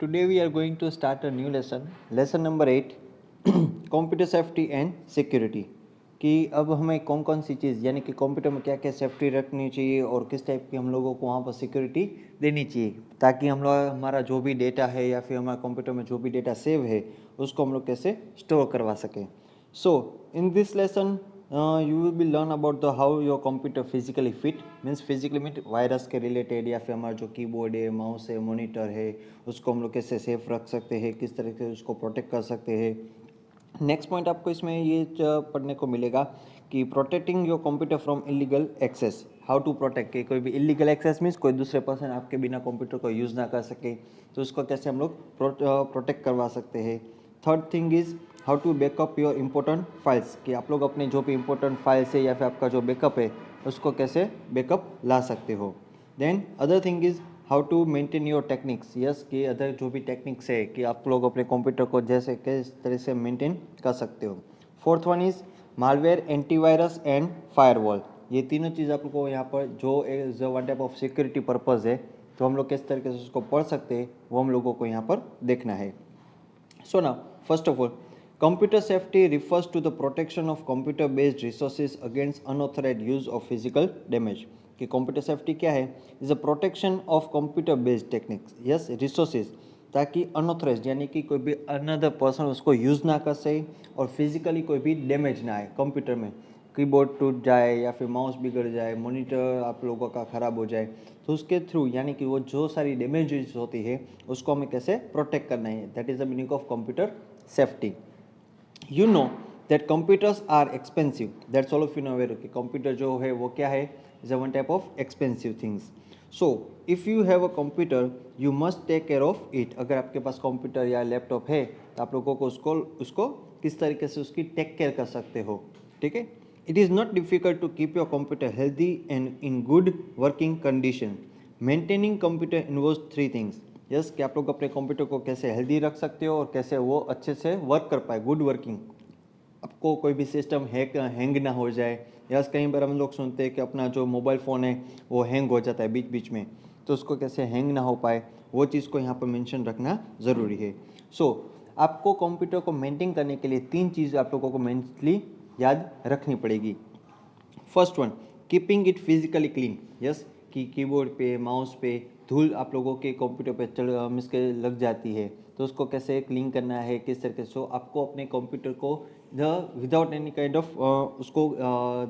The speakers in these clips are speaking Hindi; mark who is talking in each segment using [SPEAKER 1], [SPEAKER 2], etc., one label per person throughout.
[SPEAKER 1] Today we are going to start a new lesson number 8, computer safety and security. कि अब हमें कौन कौन सी चीज़ यानी कि कंप्यूटर में क्या क्या सेफ्टी रखनी चाहिए और किस टाइप की हम लोगों को वहाँ पर सिक्योरिटी देनी चाहिए, ताकि हम लोग हमारा जो भी डेटा है या फिर हमारा कंप्यूटर में जो भी डेटा सेव है उसको हम लोग कैसे स्टोर करवा सकें। So in this lesson you will be learn about the how your computer physically fit, means physically मीट वायरस के रिलेटेड या फिर हमारा जो कीबोर्ड है, माउस है, मॉनिटर है, उसको हम लोग कैसे सेफ रख सकते हैं, किस तरह से उसको प्रोटेक्ट कर सकते हैं। नेक्स्ट पॉइंट आपको इसमें ये पढ़ने को मिलेगा कि protecting your computer from illegal access, how to protect. कि कोई भी इलीगल एक्सेस मीन्स कोई दूसरे पर्सन आपके बिना कंप्यूटर को यूज़ ना कर सके, तो उसको कैसे हम लोग प्रोटेक्ट करवा सकते हैं। Third thing is how to backup your important files, कि आप लोग अपने जो भी इम्पोर्टेंट फाइल्स है या फिर आपका जो बैकअप है उसको कैसे बैकअप ला सकते हो। Then other thing is how to maintain your techniques, yes कि अदर जो भी टेक्निक्स है कि आप लोग अपने कंप्यूटर को जैसे किस तरह से मेंटेन कर सकते हो। Fourth one is malware, antivirus and firewall. ये तीनों चीज़ आप लोग को यहाँ पर जो one type of security purpose है, तो हम लोग किस तरीके से उसको पढ़ सकते हैं वो हम लोगों को यहाँ पर देखना है। So now, first of all, computer safety refers to the protection of computer-based resources against unauthorized use of physical damage. कि computer safety क्या है? Is a protection of computer-based techniques. Yes, resources. ताकि अनऑथराइज यानी कि कोई भी अनदर पर्सन उसको यूज़ ना कर सके और फिजिकली कोई भी डैमेज ना आए कंप्यूटर में। कीबोर्ड टूट जाए या फिर माउस बिगड़ जाए, मॉनिटर आप लोगों का ख़राब हो जाए, तो उसके थ्रू यानी कि वो जो सारी डैमेजेस होती है उसको हमें कैसे प्रोटेक्ट करना है। That is the meaning of computer safety. You know that computers are expensive, that's all of you know aware कि कंप्यूटर जो है वो क्या है, is a one type of expensive things. So if you have a computer you must take care of it. अगर आपके पास कंप्यूटर या लैपटॉप है तो आप लोगों को उसको किस तरीके से उसकी टेक केयर कर सकते हो, ठीक है। It is not difficult to keep your computer healthy and in good working condition. Maintaining computer involves three things. Yes, कि आप लोग अपने कंप्यूटर को कैसे हेल्दी रख सकते हो और कैसे वो अच्छे से वर्क कर पाए, गुड वर्किंग। आपको कोई भी सिस्टम हैंग ना हो जाए। यस, कई बार हम लोग सुनते हैं कि अपना जो मोबाइल फ़ोन है वो हैंग हो जाता है बीच बीच में, तो उसको कैसे हैंग ना हो पाए वो चीज़ को यहाँ पर मेंशन रखना ज़रूरी है। सो आपको कंप्यूटर को मेंटेन करने के लिए तीन चीज़ आप लोगों को मेनली याद रखनी पड़ेगी। First one, keeping it physically clean. Yes, कि कीबोर्ड पे, माउस पे धूल आप लोगों के कंप्यूटर पे मिस के लग जाती है, तो उसको कैसे क्लीन करना है, किस तरीके से। आपको अपने कंप्यूटर को विदाउट एनी काइंड ऑफ उसको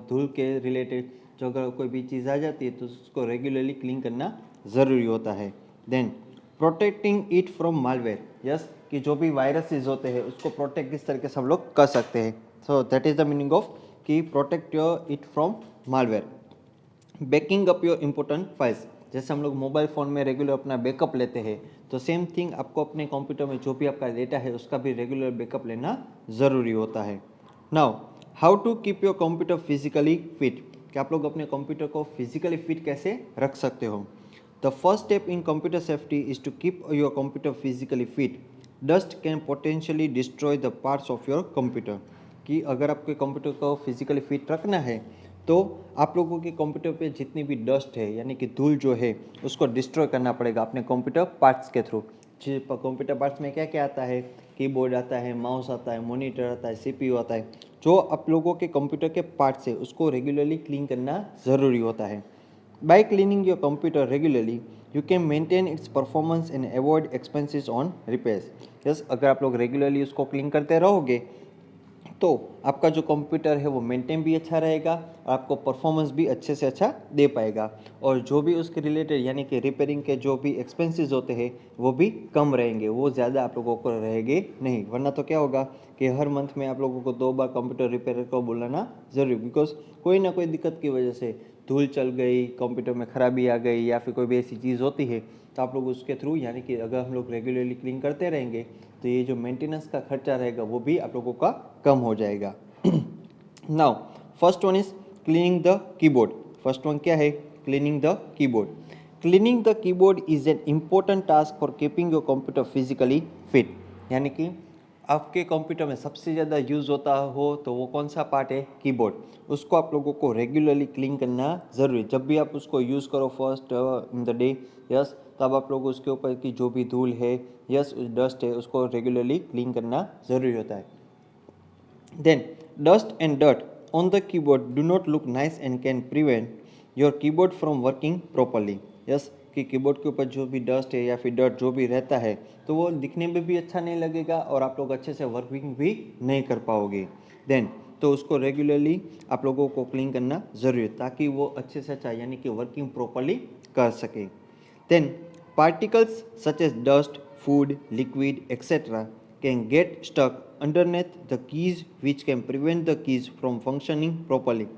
[SPEAKER 1] धूल के रिलेटेड जो अगर कोई भी चीज़ आ जाती है तो उसको रेगुलरली क्लीन करना ज़रूरी होता है। Then protecting it from malware. Yes, कि जो भी वायरसेस होते हैं उसको प्रोटेक्ट किस तरीके से हम लोग कर सकते हैं। So that is the meaning of कि protect your it from malware. Backing up your important files, जैसे हम लोग मोबाइल फ़ोन में रेगुलर अपना बैकअप लेते हैं, तो सेम थिंग आपको अपने कंप्यूटर में जो भी आपका डेटा है उसका भी रेगुलर बैकअप लेना ज़रूरी होता है। Now how to keep your computer physically fit, कि आप लोग अपने कंप्यूटर को फिजिकली फिट कैसे रख सकते हो। The first step in computer safety is to keep your computer physically fit. Dust can potentially destroy the parts of your computer, कि अगर आपके कंप्यूटर को फिजिकली फिट रखना है तो आप लोगों के कंप्यूटर पे जितनी भी डस्ट है यानी कि धूल जो है उसको डिस्ट्रॉय करना पड़ेगा अपने कंप्यूटर पार्ट्स के थ्रू। कंप्यूटर पार्ट्स में क्या क्या आता है, कीबोर्ड आता है, माउस आता है, मॉनिटर आता है, सीपीयू आता है। जो आप लोगों के कंप्यूटर के पार्ट्स है उसको रेगुलरली क्लीन करना ज़रूरी होता है। Bye cleaning your computer regularly you can maintain its performance and avoid expenses on repairs. Yes, अगर आप लोग रेगुलरली उसको क्लीन करते रहोगे तो आपका जो कंप्यूटर है वो मेंटेन भी अच्छा रहेगा और आपको परफॉर्मेंस भी अच्छे से अच्छा दे पाएगा, और जो भी उसके रिलेटेड यानी कि रिपेयरिंग के जो भी एक्सपेंसेस होते हैं वो भी कम रहेंगे, वो ज़्यादा आप लोगों को रहेंगे नहीं। वरना तो क्या होगा कि हर मंथ में आप लोगों को 2 बार कंप्यूटर रिपेयर को बुलाना ज़रूरी, बिकॉज कोई ना कोई दिक्कत की वजह से धूल चल गई, कंप्यूटर में खराबी आ गई या फिर कोई भी ऐसी चीज़ होती है, तो आप लोग उसके थ्रू यानी कि अगर हम लोग रेगुलरली क्लीन करते रहेंगे तो ये जो मेंटेनेंस का खर्चा रहेगा वो भी आप लोगों का कम हो जाएगा। Now first one is cleaning the keyboard. First one क्या है, cleaning the keyboard. Cleaning the keyboard is an important task for keeping your computer physically fit, यानी कि आपके कंप्यूटर में सबसे ज़्यादा यूज़ होता हो तो वो कौन सा पार्ट है? कीबोर्ड। उसको आप लोगों को रेगुलरली क्लीन करना ज़रूरी है। जब भी आप उसको यूज़ करो first in the day, yes, तब आप लोग उसके ऊपर की जो भी धूल है, यस, डस्ट है, उसको रेगुलरली क्लीन करना ज़रूरी होता है। Then, dust and dirt on the keyboard do not look nice and can prevent your keyboard from working properly. Yes, कि कीबोर्ड के ऊपर जो भी डस्ट है या फिर डर्ट जो भी रहता है तो वो दिखने में भी अच्छा नहीं लगेगा और आप लोग अच्छे से वर्किंग भी नहीं कर पाओगे। देन तो उसको रेगुलरली आप लोगों को क्लीन करना ज़रूरी है ताकि वो अच्छे से अच्छा यानी कि वर्किंग प्रॉपरली कर सके। Then particles such as dust, food, liquid, etc. can get stuck underneath the keys, which can prevent the keys from functioning properly.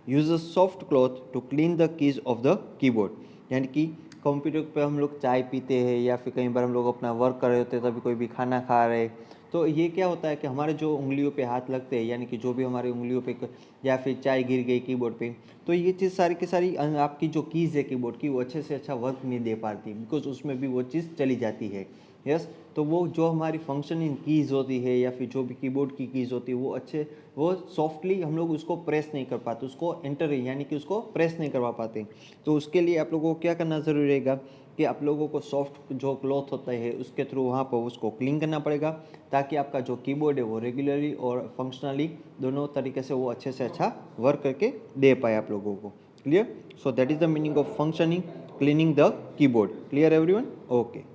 [SPEAKER 1] Use a soft cloth to clean the keys of the keyboard. यानी कि कंप्यूटर पे हम लोग चाय पीते हैं या फिर कई बार हम लोग अपना वर्क कर रहे होते हैं, तभी कोई भी खाना खा रहे हैं, तो ये क्या होता है कि हमारे जो उंगलियों पे हाथ लगते हैं यानी कि जो भी हमारी उंगलियों पे या फिर चाय गिर गई कीबोर्ड पे, तो ये चीज़ सारी की सारी आपकी जो कीज़ है कीबोर्ड की वो अच्छे से अच्छा वर्क नहीं दे पाती, बिकॉज उसमें भी वो चीज़ चली जाती है। यस, तो वो जो हमारी फंक्शनिंग कीज़ होती है या फिर जो भी कीबोर्ड की कीज़ होती है वो सॉफ्टली हम लोग उसको प्रेस नहीं कर पाते, उसको एंटर यानी कि उसको प्रेस नहीं करवा पाते। तो उसके लिए आप लोगों को क्या करना ज़रूरी रहेगा कि आप लोगों को सॉफ्ट जो क्लॉथ होता है उसके थ्रू वहाँ पर उसको क्लीन करना पड़ेगा ताकि आपका जो कीबोर्ड है वो रेगुलरली और फंक्शनली दोनों तरीके से वो अच्छे से अच्छा वर्क करके दे पाए आप लोगों को। Clear? So that is the meaning of functioning cleaning the keyboard. Clear everyone? Okay.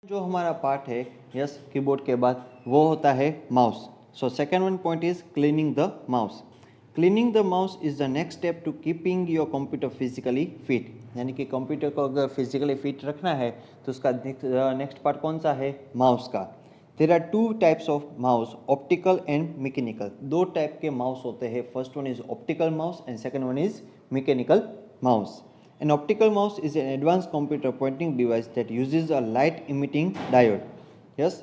[SPEAKER 1] जो हमारा पार्ट है यस कीबोर्ड के बाद वो होता है mouse. So second one point is cleaning the mouse. Cleaning the mouse is the next step to keeping your computer physically fit. यानी कि कंप्यूटर को अगर फिजिकली फिट रखना है तो उसका नेक्स्ट पार्ट कौन सा है? माउस का। There are two types of mouse, optical and mechanical. दो टाइप के माउस होते हैं, first one is optical mouse and second one is mechanical mouse. An optical mouse is an advanced computer pointing device that uses a light emitting diode. Yes?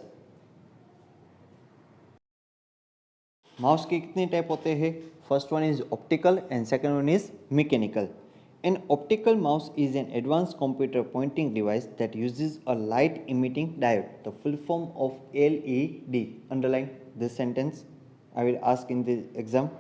[SPEAKER 1] Mouse के कितने टाइप होते हैं? First one is optical and second one is mechanical. An optical mouse is an advanced computer pointing device that uses a light emitting diode, the full form of LED. Underline this sentence. I will ask in the exam.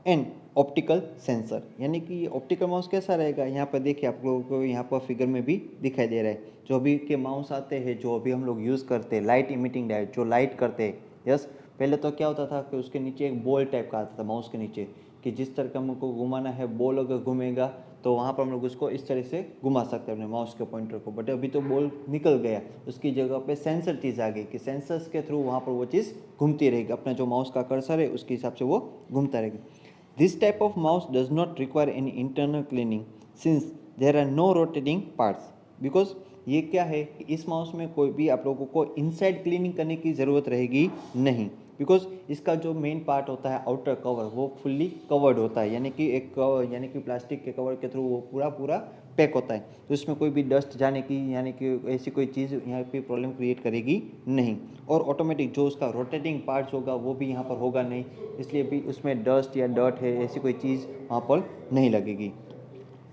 [SPEAKER 1] And optical sensor, यानी कि ऑप्टिकल माउस कैसा रहेगा? यहाँ पर देखिए आप लोगों को यहाँ पर फिगर में भी दिखाई दे रहा है। जो अभी के माउस आते हैं जो अभी हम लोग यूज़ करते हैं लाइट इमिटिंग डायोड, जो लाइट करते हैं, यस, पहले तो क्या होता था कि उसके नीचे एक बॉल टाइप का आता था माउस के नीचे, कि जिस तरह का हमको घुमाना है बॉल अगर घूमेगा तो वहाँ पर हम लोग उसको इस तरह से घुमा सकते हैं अपने माउस के पॉइंटर को। बट अभी तो बॉल निकल गया, उसकी जगह पे सेंसर चीज़ आ गई कि सेंसर्स के थ्रू वहाँ पर वो चीज़ घूमती रहेगी, अपना जो माउस का कर्सर है उसके हिसाब से वो घूमता रहेगा। This type of mouse does not require any internal cleaning since there are no rotating parts. Because ये क्या है कि इस माउस में कोई भी आप लोगों को इनसाइड क्लीनिंग करने की ज़रूरत रहेगी नहीं, बिकॉज इसका जो मेन पार्ट होता है आउटर कवर वो फुल्ली कवर्ड होता है, यानी कि यानी कि प्लास्टिक के कवर के थ्रू वो पूरा पूरा पैक होता है, तो इसमें कोई भी डस्ट जाने की यानी कि ऐसी कोई चीज़ यहाँ पे प्रॉब्लम क्रिएट करेगी नहीं। और ऑटोमेटिक जो उसका रोटेटिंग पार्ट्स होगा वो भी यहाँ पर होगा नहीं, इसलिए भी उसमें डस्ट या डर्ट है ऐसी कोई चीज़ वहाँ पर नहीं लगेगी।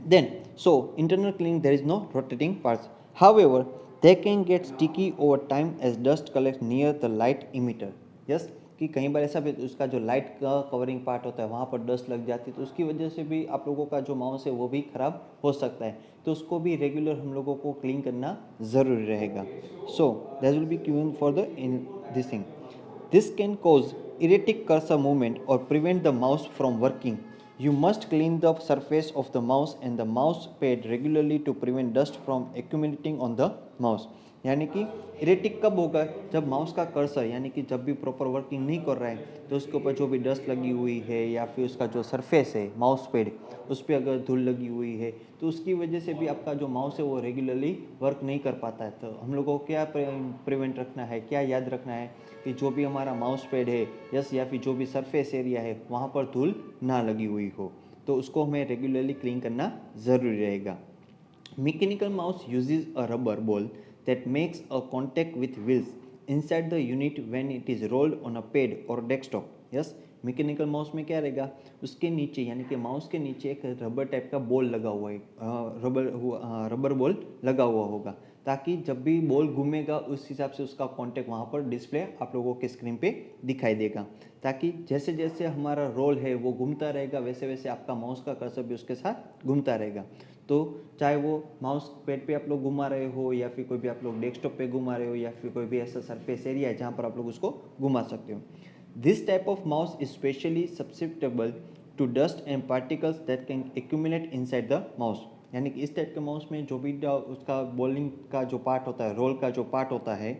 [SPEAKER 1] Then, so internal cleaning there is no rotating parts. However, they can get sticky over time as dust collects near the light emitter. Yes, कि कई बार ऐसा भी उसका जो लाइट का कवरिंग पार्ट होता है वहाँ पर डस्ट लग जाती है, तो उसकी वजह से भी आप लोगों का जो माउस है वो भी ख़राब हो सकता है, तो उसको भी रेगुलर हम लोगों को क्लीन करना ज़रूरी रहेगा। सो that will B clean for the in this thing. This can cause erratic cursor movement or prevent the mouse from working. You must clean the surface of the mouse and the mouse pad regularly to prevent dust from accumulating on the mouse. यानी कि इरेटिक कब होगा? जब माउस का कर्सर यानी कि जब भी प्रॉपर वर्किंग नहीं कर रहा है तो उसके ऊपर जो भी डस्ट लगी हुई है या फिर उसका जो सरफेस है माउस पैड उस पर अगर धूल लगी हुई है तो उसकी वजह से भी आपका जो माउस है वो रेगुलरली वर्क नहीं कर पाता है। तो हम लोगों को क्या प्रिवेंट रखना है, क्या याद रखना है कि जो भी हमारा माउस पैड है यस या फिर जो भी सरफेस एरिया है वहाँ पर धूल ना लगी हुई हो, तो उसको हमें रेगुलरली क्लीन करना ज़रूरी रहेगा। Mechanical mouse uses a rubber ball that makes a contact with wheels inside the unit when it is rolled on a pad or desktop. Yes, mechanical mouse में क्या रहेगा? उसके नीचे यानी कि माउस के नीचे एक रबर टाइप का बॉल लगा हुआ है, रबर बॉल लगा हुआ होगा, ताकि जब भी बॉल घूमेगा उस हिसाब से उसका कॉन्टेक्ट वहाँ पर डिस्प्ले आप लोगों के स्क्रीन पे दिखाई देगा, ताकि जैसे जैसे हमारा रोल है वो घूमता रहेगा वैसे वैसे आपका माउस का कर्सर भी उसके साथ घूमता रहेगा। तो चाहे वो माउस पैड पे आप लोग घुमा रहे हो या फिर कोई भी आप लोग डेस्कटॉप पे घुमा रहे हो या फिर कोई भी ऐसा सरफेस एरिया है जहाँ पर आप लोग उसको घुमा सकते हो। This type of mouse is specially susceptible to dust and particles that can accumulate inside the mouse. यानी कि इस टाइप के माउस में जो भी उसका बॉलिंग का जो पार्ट होता है, रोल का जो पार्ट होता है,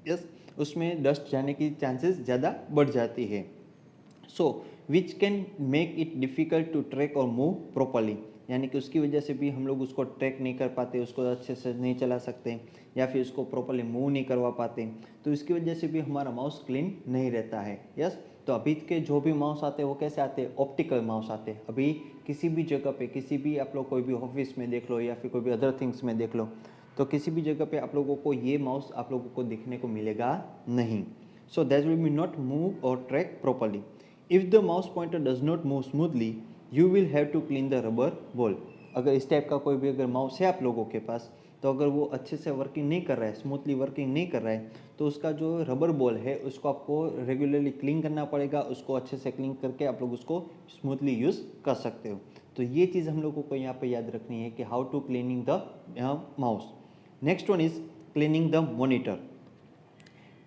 [SPEAKER 1] यस, उसमें डस्ट जाने की चांसेस ज़्यादा बढ़ जाती है। So which can make it difficult to track और मूव प्रॉपरली, यानी कि उसकी वजह से भी हम लोग उसको ट्रैक नहीं कर पाते, उसको अच्छे से नहीं चला सकते या फिर उसको प्रॉपरली मूव नहीं करवा पाते, तो इसकी वजह से भी हमारा माउस क्लीन नहीं रहता है। यस, तो अभी के जो भी माउस आते हैं वो कैसे आते हैं, ऑप्टिकल माउस आते हैं। अभी किसी भी जगह पे, किसी भी आप लोग कोई भी ऑफिस में देख लो या फिर कोई भी अदर थिंग्स में देख लो, तो किसी भी जगह पे आप लोगों को ये माउस आप लोगों को देखने को मिलेगा नहीं। So that will be not move और track properly. If the mouse pointer does not move smoothly you will have to clean the rubber ball. अगर इस टाइप का कोई भी अगर माउस है आप लोगों के पास, तो अगर वो अच्छे से वर्किंग नहीं कर रहा है, स्मूथली वर्किंग नहीं कर रहा है, तो उसका जो रबर बॉल है उसको आपको रेगुलरली क्लीन करना पड़ेगा। उसको अच्छे से क्लीन करके आप लोग उसको स्मूथली यूज़ कर सकते हो। तो ये चीज़ हम लोगों को यहाँ पे याद रखनी है कि how to cleaning the mouse. Next one is cleaning the monitor.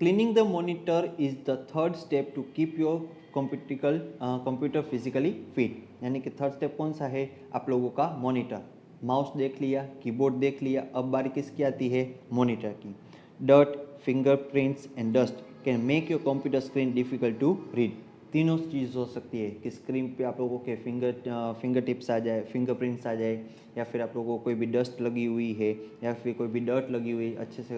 [SPEAKER 1] Cleaning the monitor is the third step to keep your computer physically fit. यानी कि थर्ड स्टेप कौन सा है आप लोगों का, मॉनिटर। माउस देख लिया, कीबोर्ड देख लिया, अब बारी किसकी आती है, मॉनिटर की। Dirt, fingerprints and dust can make your computer screen difficult to read. तीनों चीज़ हो सकती है कि स्क्रीन पे आप लोगों के फिंगर टिप्स आ जाए, फिंगरप्रिंट्स आ जाए, या फिर आप लोगों को कोई भी डस्ट लगी हुई है या फिर कोई भी डर्ट लगी हुई, अच्छे से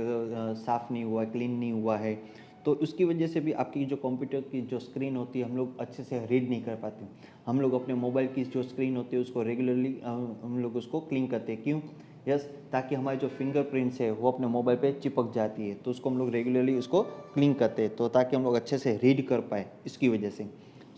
[SPEAKER 1] साफ़ नहीं हुआ, क्लीन नहीं हुआ है, तो उसकी वजह से भी आपकी जो कंप्यूटर की जो स्क्रीन होती है हम लोग अच्छे से रीड नहीं कर पाते। हम लोग अपने मोबाइल की जो स्क्रीन होती है उसको रेगुलरली हम लोग उसको क्लीन करते हैं। क्यों, यस, ताकि हमारे जो फिंगरप्रिंट्स है वो अपने मोबाइल पे चिपक जाती है, तो उसको हम लोग रेगुलरली उसको क्लीन करते हैं, तो ताकि हम लोग अच्छे से रीड कर पाए इसकी वजह से।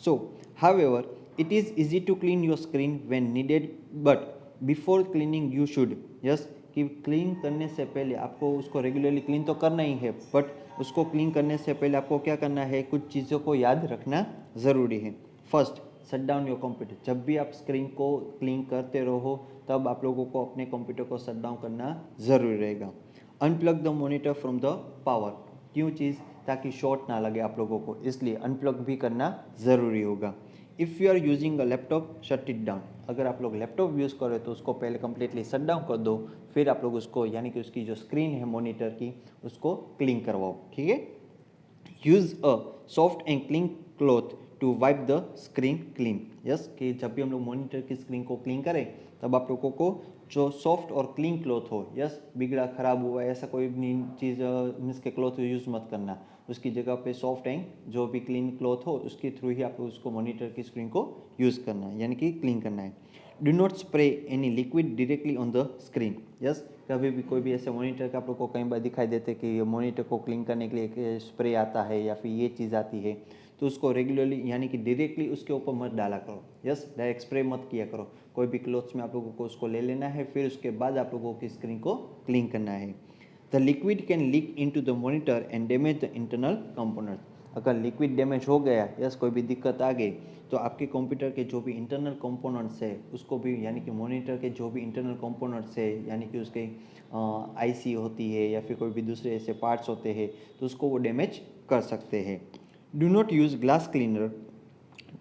[SPEAKER 1] So however it is easy to clean your screen when needed, but before cleaning you should, yes, कि क्लीन करने से पहले आपको उसको रेगुलरली क्लीन तो करना ही है, बट उसको क्लीन करने से पहले आपको क्या करना है, कुछ चीज़ों को याद रखना ज़रूरी है। First, shut down your computer. जब भी आप स्क्रीन को क्लीन करते रहो तब आप लोगों को अपने कंप्यूटर को शट डाउन करना ज़रूरी रहेगा। Unplug the monitor from the power. क्यों चीज़, ताकि शॉर्ट ना लगे आप लोगों को, इसलिए अनप्लग भी करना ज़रूरी होगा। If you are using a laptop shut it down. अगर आप लोग लैपटॉप यूज़ करो तो उसको पहले कंप्लीटली शट डाउन कर दो, फिर आप लोग उसको यानी कि उसकी जो स्क्रीन है मॉनिटर की उसको क्लीन करवाओ, ठीक है। Use a soft and clean cloth to wipe the screen clean. Yes, कि जब भी हम लोग मॉनिटर की स्क्रीन को क्लीन करें तब आप लोगों को जो सॉफ्ट और क्लीन क्लॉथ हो, यस, बिगड़ा ख़राब हुआ ऐसा कोई भी चीज़ मीन्स के क्लॉथ यूज़ मत करना। उसकी जगह पे सॉफ्ट एंड जो भी क्लीन क्लॉथ हो उसके थ्रू ही आप उसको मॉनिटर की स्क्रीन को यूज़ करना है, यानी कि क्लीन करना है। Do not spray any liquid directly on the screen. Yes, कभी भी कोई भी ऐसे मॉनिटर का आप लोग को कई बार दिखाई देते कि मॉनिटर को क्लीन करने के लिए एक स्प्रे आता है या फिर ये चीज़ आती है, तो उसको रेगुलरली यानी कि डायरेक्टली उसके ऊपर मत डाला करो। यस, डायरेक्ट स्प्रे मत किया करो। कोई भी क्लोथ्स में आप लोगों को उसको ले लेना है, फिर उसके बाद आप लोगों की स्क्रीन को क्लीन करना है। The liquid can leak into the monitor and damage the internal component. अगर लिक्विड डैमेज हो गया, यस, कोई भी दिक्कत आ गई, तो आपके कंप्यूटर के जो भी इंटरनल कंपोनेंट्स है उसको भी, यानी कि मॉनिटर के जो भी इंटरनल कंपोनेंट्स है, यानी कि उसके आईसी होती है या फिर कोई भी दूसरे ऐसे पार्ट्स होते हैं, तो उसको वो डैमेज कर सकते हैं। Do not use glass cleaner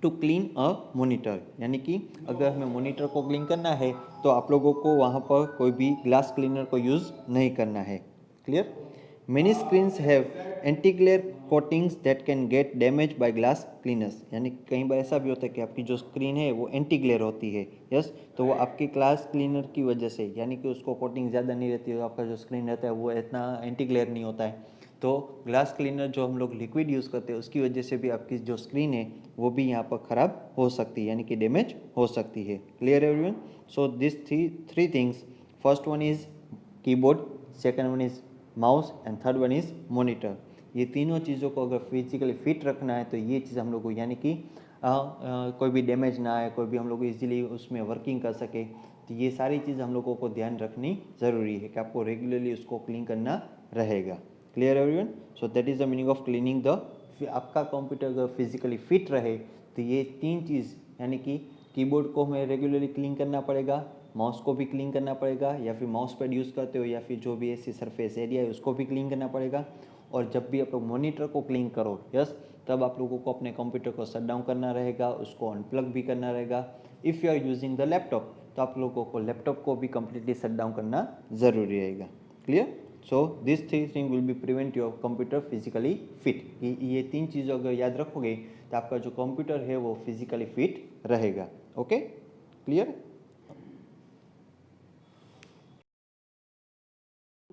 [SPEAKER 1] to clean a monitor. यानी कि अगर हमें मॉनिटर को क्लीन करना है तो आप लोगों को वहाँ पर कोई भी ग्लास क्लीनर को यूज़ नहीं करना है। Clear. Many screens have anti glare coatings that can get damage bye glass cleaners. यानी कई बार ऐसा भी होता है कि आपकी जो स्क्रीन है वो एंटी ग्लेयर होती है, यस, तो वो आपकी ग्लास क्लीनर की वजह से, यानी कि उसको कोटिंग ज़्यादा नहीं रहती है, आपका जो स्क्रीन रहता है वो इतना एंटी ग्लेयर नहीं होता है, तो ग्लास क्लीनर जो हम लोग लिक्विड यूज़ करते हैं उसकी वजह से भी आपकी जो स्क्रीन है वो भी यहाँ पर ख़राब हो सकती है, यानी कि डैमेज हो सकती है। Clear everyone. So this three things, first one is keyboard, second one is mouse and third one is monitor. ये तीनों चीज़ों को अगर फिजिकली फिट रखना है तो ये चीज़ हम लोग को, यानी कि कोई भी डैमेज ना आए, कोई भी हम लोग इजीली उसमें वर्किंग कर सके। तो ये सारी चीज़ हम लोगों को ध्यान रखनी ज़रूरी है कि आपको रेगुलरली उसको क्लीन करना रहेगा। Clear everyone? So that is the meaning of cleaning the. आपका कंप्यूटर अगर फिजिकली फिट रहे तो ये 3 चीज़, यानी कि कीबोर्ड को हमें रेगुलरली क्लीन करना पड़ेगा, माउस को भी क्लीन करना पड़ेगा, या फिर माउस पैड यूज़ करते हो या फिर जो भी ऐसी सरफेस एरिया है उसको भी क्लीन करना पड़ेगा। और जब भी आप लोग मॉनिटर को क्लीन करो, यस, तब आप लोगों को अपने कंप्यूटर को शट डाउन करना रहेगा, उसको अनप्लग भी करना रहेगा। If you are using the laptop, तो आप लोगों को लैपटॉप को भी कम्प्लीटली शट डाउन करना ज़रूरी रहेगा। Clear? So this three thing will be prevent your computer physically fit. ये 3 चीज़ अगर याद रखोगे तो आपका जो कंप्यूटर है वो फिजिकली फिट रहेगा। Okay, clear?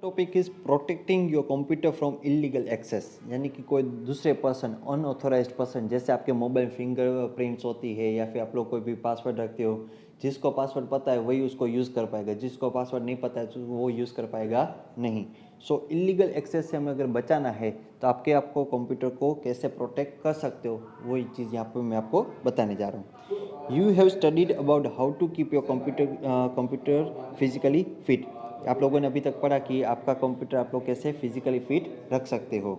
[SPEAKER 1] Topic is protecting your computer from illegal access, यानी कि कोई दूसरे पर्सन, अनऑथोराइज्ड पर्सन, जैसे आपके मोबाइल फिंगरप्रिंट्स होती है या फिर आप लोग कोई भी पासवर्ड रखते हो, जिसको पासवर्ड पता है वही उसको यूज़ कर पाएगा, जिसको पासवर्ड नहीं पता है तो वो यूज़ कर पाएगा नहीं। सो इलीगल एक्सेस से हमें अगर बचाना है तो आपको कंप्यूटर को कैसे प्रोटेक्ट कर सकते हो, वही चीज़ यहाँ पर मैं आपको बताने जा रहा हूँ। You have studied about how to keep your computer physically fit. आप लोगों ने अभी तक पढ़ा कि आपका कंप्यूटर आप लोग कैसे फिजिकली फिट रख सकते हो।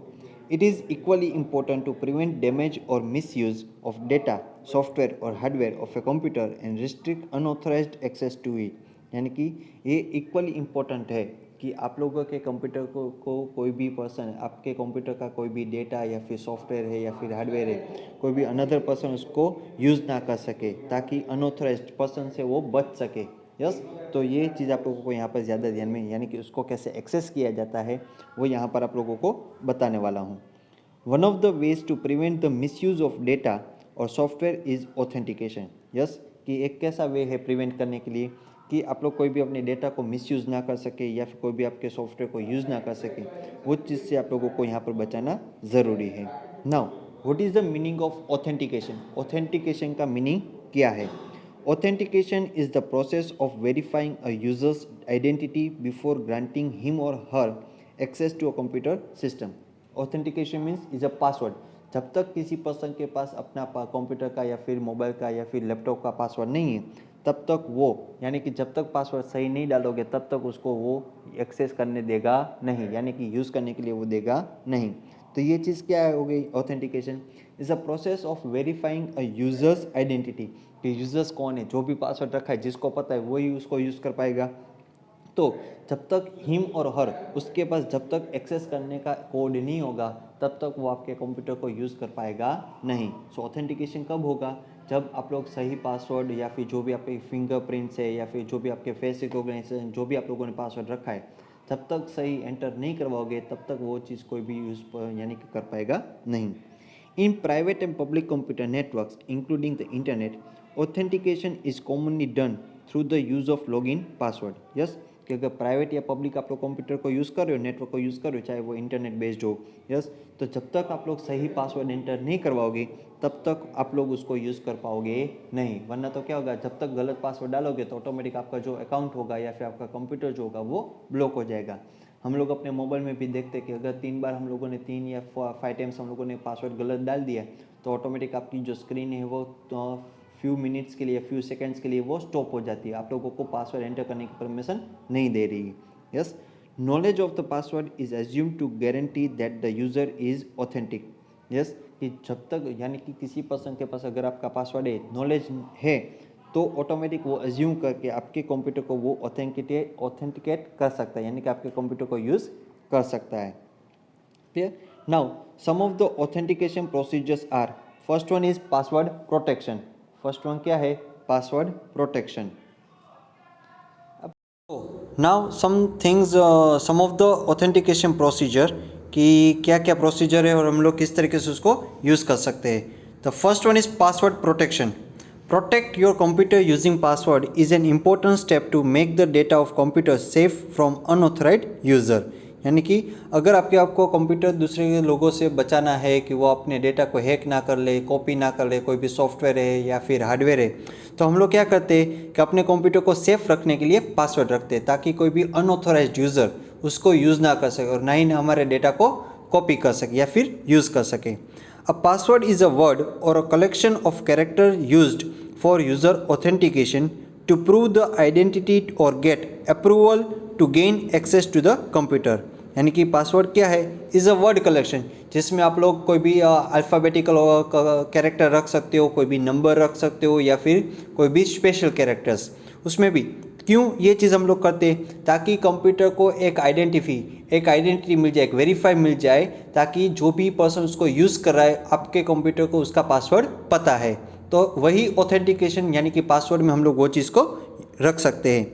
[SPEAKER 1] It is equally important to prevent damage और मिसयूज ऑफ डेटा, सॉफ्टवेयर और hardware of a computer and restrict unauthorised access to it. यानी कि ये इक्वली इम्पोर्टेंट है कि आप लोगों के कंप्यूटर को कोई भी पर्सन, आपके कंप्यूटर का कोई भी डेटा या फिर सॉफ्टवेयर है या फिर हार्डवेयर है, कोई भी अनदर पर्सन उसको यूज़ ना कर सके, ताकि अनऑथराइज्ड पर्सन से वो बच सके। यस, तो ये चीज़ आप लोगों को यहाँ पर ज़्यादा ध्यान में, यानी कि उसको कैसे एक्सेस किया जाता है वो यहाँ पर आप लोगों को बताने वाला हूँ। One of the ways to prevent the misuse of data और सॉफ्टवेयर इज़ ऑथेंटिकेशन। यस, कि एक कैसा वे है प्रिवेंट करने के लिए कि आप लोग कोई भी अपने डेटा को मिसयूज़ ना कर सके या फिर कोई भी आपके सॉफ्टवेयर को यूज़ ना कर सके, वो चीज़ से आप लोगों को यहाँ पर बचाना ज़रूरी है। Now what is the meaning of authentication? Authentication का मीनिंग क्या है? Authentication is the process of verifying a user's identity before granting him or her access to a computer system. Authentication means is a password. जब तक किसी पर्सन के पास अपना कंप्यूटर का या फिर मोबाइल का या फिर लैपटॉप का पासवर्ड नहीं है, तब तक वो, यानी कि जब तक पासवर्ड सही नहीं डालोगे तब तक उसको वो एक्सेस करने देगा नहीं, यानी कि यूज़ करने के लिए वो देगा नहीं। तो ये चीज़ क्या हो गई? Authentication is a process of verifying a users identity, कि यूज़र्स कौन है, जो भी पासवर्ड रखा है जिसको पता है वही उसको यूज़ कर पाएगा। तो जब तक हिम और हर, उसके पास जब तक एक्सेस करने का कोड नहीं होगा तब तक वो आपके कंप्यूटर को यूज़ कर पाएगा नहीं। सो ऑथेंटिकेशन कब होगा? जब आप लोग सही पासवर्ड या फिर जो भी आपके फिंगरप्रिंट्स है या फिर जो भी आपके फेस रिकॉग्निशन, जो भी आप लोगों ने पासवर्ड रखा है, जब तक सही एंटर नहीं करवाओगे तब तक वो चीज़ कोई भी यूज़ यानी कि कर पाएगा नहीं। In private and public computer networks, including the internet, authentication is commonly done through the use of login password. Yes, कि अगर प्राइवेट या पब्लिक आप लोग कंप्यूटर को यूज़ कर रहे हो, नेटवर्क को यूज़ कर रहे हो, चाहे वो इंटरनेट बेस्ड हो, यस, तो जब तक आप लोग सही पासवर्ड एंटर नहीं करवाओगे तब तक आप लोग उसको यूज़ कर पाओगे नहीं। वरना तो क्या होगा, जब तक गलत पासवर्ड डालोगे तो ऑटोमेटिक आपका जो अकाउंट होगा या फिर आपका कंप्यूटर जो होगा वो ब्लॉक हो जाएगा। हम लोग अपने मोबाइल में भी देखते हैं कि अगर 3 बार हम लोगों ने 3 या 5 टाइम्स हम लोगों ने पासवर्ड गलत डाल दिया तो ऑटोमेटिक आपकी जो स्क्रीन है वो फ्यू मिनट्स के लिए, फ्यू सेकंड्स के लिए वो स्टॉप हो जाती है, आप लोगों को पासवर्ड एंटर करने की परमिशन नहीं दे रही है। Yes, knowledge of the password is assume to guarantee that the user is authentic. Yes, कि जब तक, यानी कि किसी पर्सन के पास अगर आपका पासवर्ड है, नॉलेज है, तो ऑटोमेटिक वो एज्यूम करके आपके कंप्यूटर को वो ऑथेंटिकेट कर सकता है, यानी कि आपके कंप्यूटर को यूज़ कर सकता है। Clear? Now some of the authentication procedures are, first one is password protection. First one क्या है? Password protection. Now some things, some of the authentication procedure, कि क्या क्या प्रोसीजर है और हम लोग किस तरीके से उसको यूज़ कर सकते हैं। The first one is password protection. Protect your computer using password is an important step to make the data of computer safe from unauthorized user। यानी कि अगर आपको कंप्यूटर दूसरे लोगों से बचाना है कि वो अपने डेटा को हैक ना कर ले, कॉपी ना कर ले, कोई भी सॉफ्टवेयर है या फिर हार्डवेयर है, तो हम लोग क्या करते हैं कि अपने कंप्यूटर को सेफ रखने के लिए पासवर्ड रखते हैं, ताकि कोई भी अनऑथोराइज्ड यूज़र उसको यूज़ ना कर सके और ना ही हमारे डेटा को कॉपी कर सके या फिर यूज़ कर सके। A password is a word और a collection of character used for user authentication to prove the identity और get approval to gain access to the computer. यानी कि पासवर्ड क्या है, इज़ अ वर्ड कलेक्शन, जिसमें आप लोग कोई भी अल्फ़ाबेटिकल कैरेक्टर रख सकते हो, कोई भी नंबर रख सकते हो, या फिर कोई भी स्पेशल कैरेक्टर्स उसमें भी। क्यों ये चीज़ हम लोग करते हैं, ताकि कंप्यूटर को एक आइडेंटिटी मिल जाए, एक वेरीफाई मिल जाए, ताकि जो भी पर्सन उसको यूज़ कर रहा है आपके कंप्यूटर को उसका पासवर्ड पता है। तो वही ऑथेंटिकेशन यानी कि पासवर्ड में हम लोग वो चीज़ को रख सकते हैं।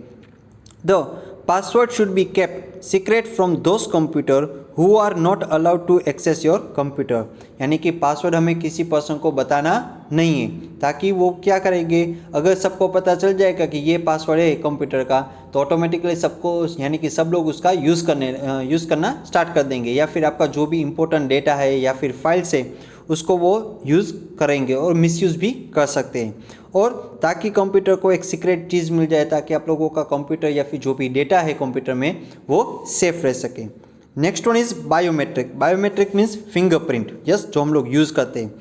[SPEAKER 1] The password should be kept secret from those computer who are not allowed to access your computer. यानी कि पासवर्ड हमें किसी पर्सन को बताना नहीं है, ताकि वो क्या करेंगे, अगर सबको पता चल जाएगा कि ये पासवर्ड है कंप्यूटर का, तो ऑटोमेटिकली सबको यानी कि सब लोग उसका यूज़ करना स्टार्ट कर देंगे, या फिर आपका जो भी इंपॉर्टेंट डेटा है या फिर फाइल्स है उसको वो यूज़ करेंगे और मिसयूज़ भी कर सकते हैं। और ताकि कंप्यूटर को एक सीक्रेट चीज़ मिल जाए, ताकि आप लोगों का कंप्यूटर या फिर जो भी डेटा है कंप्यूटर में वो सेफ रह सके। Next one is biometric. Biometric means fingerprint, yes, जो हम लोग यूज़ करते हैं।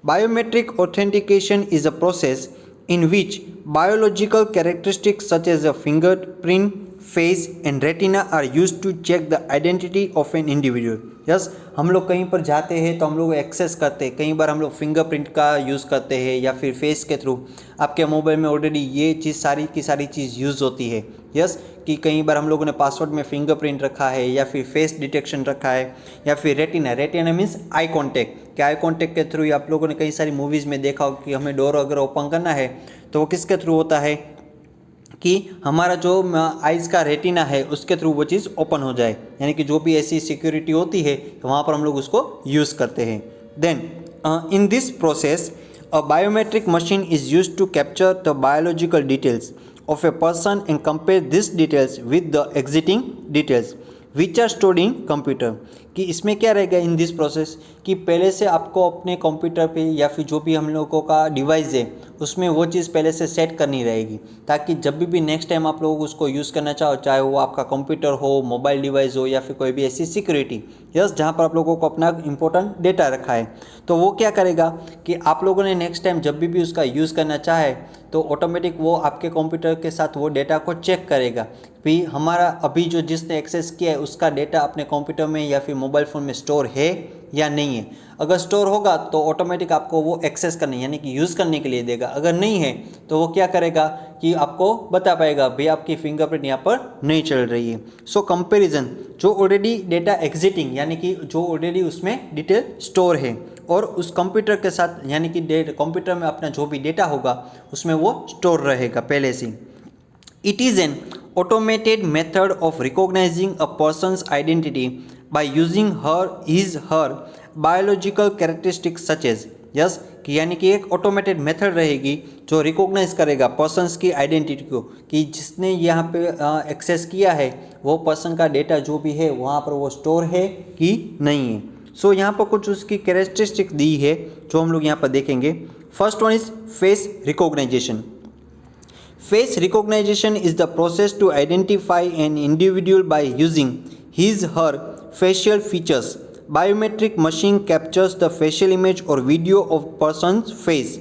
[SPEAKER 1] Biometric authentication is a process in which biological characteristics such as a fingerprint, face and retina are used to check the identity of an individual। Yes, हम लोग कहीं पर जाते हैं तो हम लोग एक्सेस करते हैं, कई बार हम लोग फिंगरप्रिंट का यूज़ करते हैं या फिर फेस के थ्रू। आपके मोबाइल में ऑलरेडी ये चीज़ सारी की सारी चीज़ यूज़ होती है, यस, कि कई बार हम लोगों ने पासवर्ड में फिंगरप्रिंट रखा है या फिर फेस डिटेक्शन रखा है या फिर रेटिना मीन्स आई कॉन्टेक्ट, कि आई कॉन्टेक्ट के थ्रू आप लोगों ने कई सारी मूवीज़ में देखा हो कि हमें डोर अगर ओपन करना है तो वो किसके थ्रू होता है, कि हमारा जो आइज़ का रेटिना है उसके थ्रू वो चीज़ ओपन हो जाए। यानी कि जो भी ऐसी सिक्योरिटी होती है वहाँ पर हम लोग उसको यूज़ करते हैं। Then in this process a biometric machine is used to capture the biological details of a person and compare these details with the exiting details which are stored in computer। कि इसमें क्या रहेगा इन दिस प्रोसेस, कि पहले से आपको अपने कंप्यूटर पे या फिर जो भी हम लोगों का डिवाइस है उसमें वो चीज़ पहले से सेट करनी रहेगी, ताकि जब भी नेक्स्ट टाइम आप लोग उसको यूज़ करना चाहो, चाहे वो आपका कंप्यूटर हो, मोबाइल डिवाइस हो या फिर कोई भी ऐसी सिक्योरिटी, यस, जहाँ पर आप लोगों को अपना इंपॉर्टेंट डेटा रखा है, तो वो क्या करेगा कि आप लोगों ने नेक्स्ट टाइम जब भी उसका यूज़ करना चाहे तो ऑटोमेटिक वो आपके कंप्यूटर के साथ वो डेटा को चेक करेगा भी हमारा अभी जो जिसने एक्सेस किया है उसका डेटा अपने कंप्यूटर में या फिर मोबाइल फ़ोन में स्टोर है या नहीं है। अगर स्टोर होगा तो ऑटोमेटिक आपको वो एक्सेस करने यानी कि यूज़ करने के लिए देगा, अगर नहीं है तो वो क्या करेगा कि आपको बता पाएगा भाई आपकी फिंगरप्रिंट यहाँ पर नहीं चल रही है। सो कंपैरिजन, जो ऑलरेडी डेटा एग्जिटिंग यानी कि जो ऑलरेडी उसमें डिटेल स्टोर है और उस कंप्यूटर के साथ यानी कि कंप्यूटर में अपना जो भी डेटा होगा उसमें वो स्टोर रहेगा पहले से। It is an automated method of recognizing a person's identity by using her biological characteristics such as, yes, कि यानी कि एक ऑटोमेटेड मेथड रहेगी जो रिकॉग्नाइज करेगा पर्सन्स की आइडेंटिटी को, कि जिसने यहाँ पे एक्सेस किया है वो पर्सन का डेटा जो भी है वहाँ पर वो स्टोर है कि नहीं है। सो यहाँ पर कुछ उसकी कैरेक्टरिस्टिक दी है जो हम लोग यहाँ पर देखेंगे। First one is face recognition. Face recognition is the process to identify an individual by using his/her facial features. Biometric machine captures the facial image or video of person's face.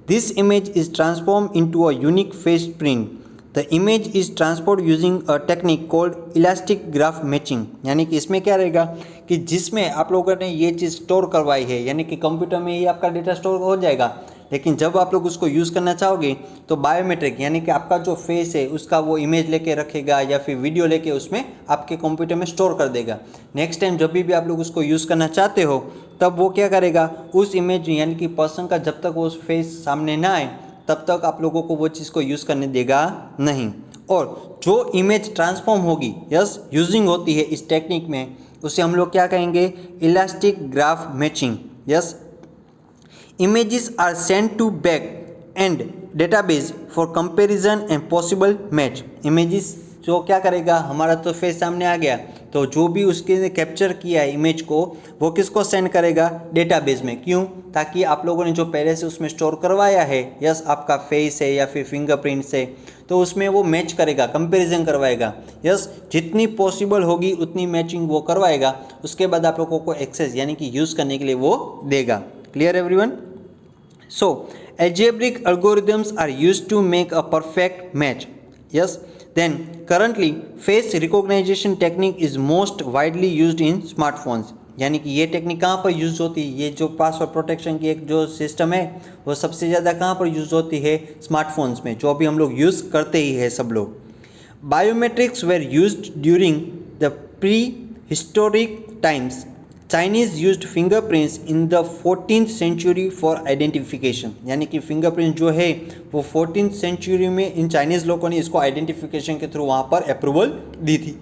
[SPEAKER 1] This image is transformed into a unique face print. The image is transferred using a technique called elastic graph matching। यानी कि इसमें क्या रहेगा कि जिसमें आप लोगों ने ये चीज़ स्टोर करवाई है यानी कि कंप्यूटर में ये आपका डेटा स्टोर हो जाएगा, लेकिन जब आप लोग उसको यूज़ करना चाहोगे तो बायोमेट्रिक यानी कि आपका जो फेस है उसका वो इमेज लेके रखेगा या फिर वीडियो लेके उसमें आपके कंप्यूटर में स्टोर कर देगा। नेक्स्ट टाइम जब भी आप लोग उसको यूज़ करना चाहते हो तब वो क्या करेगा, उस इमेज यानी कि पर्सन का जब तक वो फेस सामने ना आए तब तक आप लोगों को वो चीज़ को यूज़ करने देगा नहीं। और जो इमेज ट्रांसफॉर्म होगी, यस, यूजिंग होती है इस टेक्निक में, उसे हम लोग क्या कहेंगे, elastic graph matching. Yes, images are sent to back end database for comparison and possible match। images जो क्या करेगा, हमारा तो फेस सामने आ गया तो जो भी उसके कैप्चर किया है इमेज को वो किसको सेंड करेगा, डेटाबेस में। क्यों, ताकि आप लोगों ने जो पहले से उसमें स्टोर करवाया है, यस, आपका फेस है या फिर फिंगरप्रिंट से, तो उसमें वो मैच करेगा, कंपैरिजन करवाएगा। यस, जितनी पॉसिबल होगी उतनी मैचिंग वो करवाएगा। उसके बाद आप लोगों को एक्सेस यानी कि यूज़ करने के लिए वो देगा। Clear everyone? So, algebraic algorithms are used to make a perfect match. Yes. Then, currently, face recognition technique is most widely used in smartphones. यानी कि ये टेक्निक कहाँ पर यूज़ होती है? ये जो पासवर्ड प्रोटेक्शन की एक जो सिस्टम है वो सबसे ज़्यादा कहाँ पर यूज़ होती है? स्मार्टफोन्स में, जो अभी हम लोग यूज़ करते ही है सब लोग. Biometrics were used during the prehistoric times. Chinese used fingerprints in the 14th century for identification. यानी कि फिंगरप्रिंट जो है वो 14th सेंचुरी में इन चाइनीज़ लोगों ने इसको आइडेंटिफिकेशन के थ्रू वहाँ पर अप्रूवल दी थी.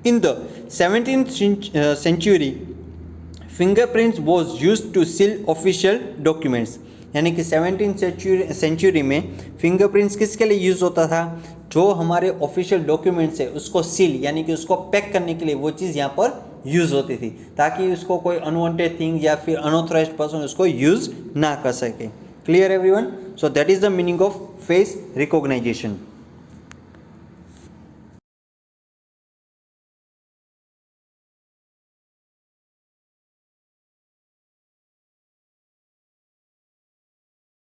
[SPEAKER 1] In the 17th century fingerprints was used to seal official documents. यानी कि 17th सेंचुरी में फिंगरप्रिंट्स किसके लिए यूज़ होता था? जो हमारे ऑफिशियल डॉक्यूमेंट्स है उसको सील यानी कि उसको पैक करने के लिए वो चीज़ यहाँ पर यूज़ होती थी, ताकि उसको कोई अनवांटेड थिंग या फिर अनऑथराइज्ड पर्सन उसको यूज़ ना कर सके. Clear everyone? So that is the meaning of face recognition.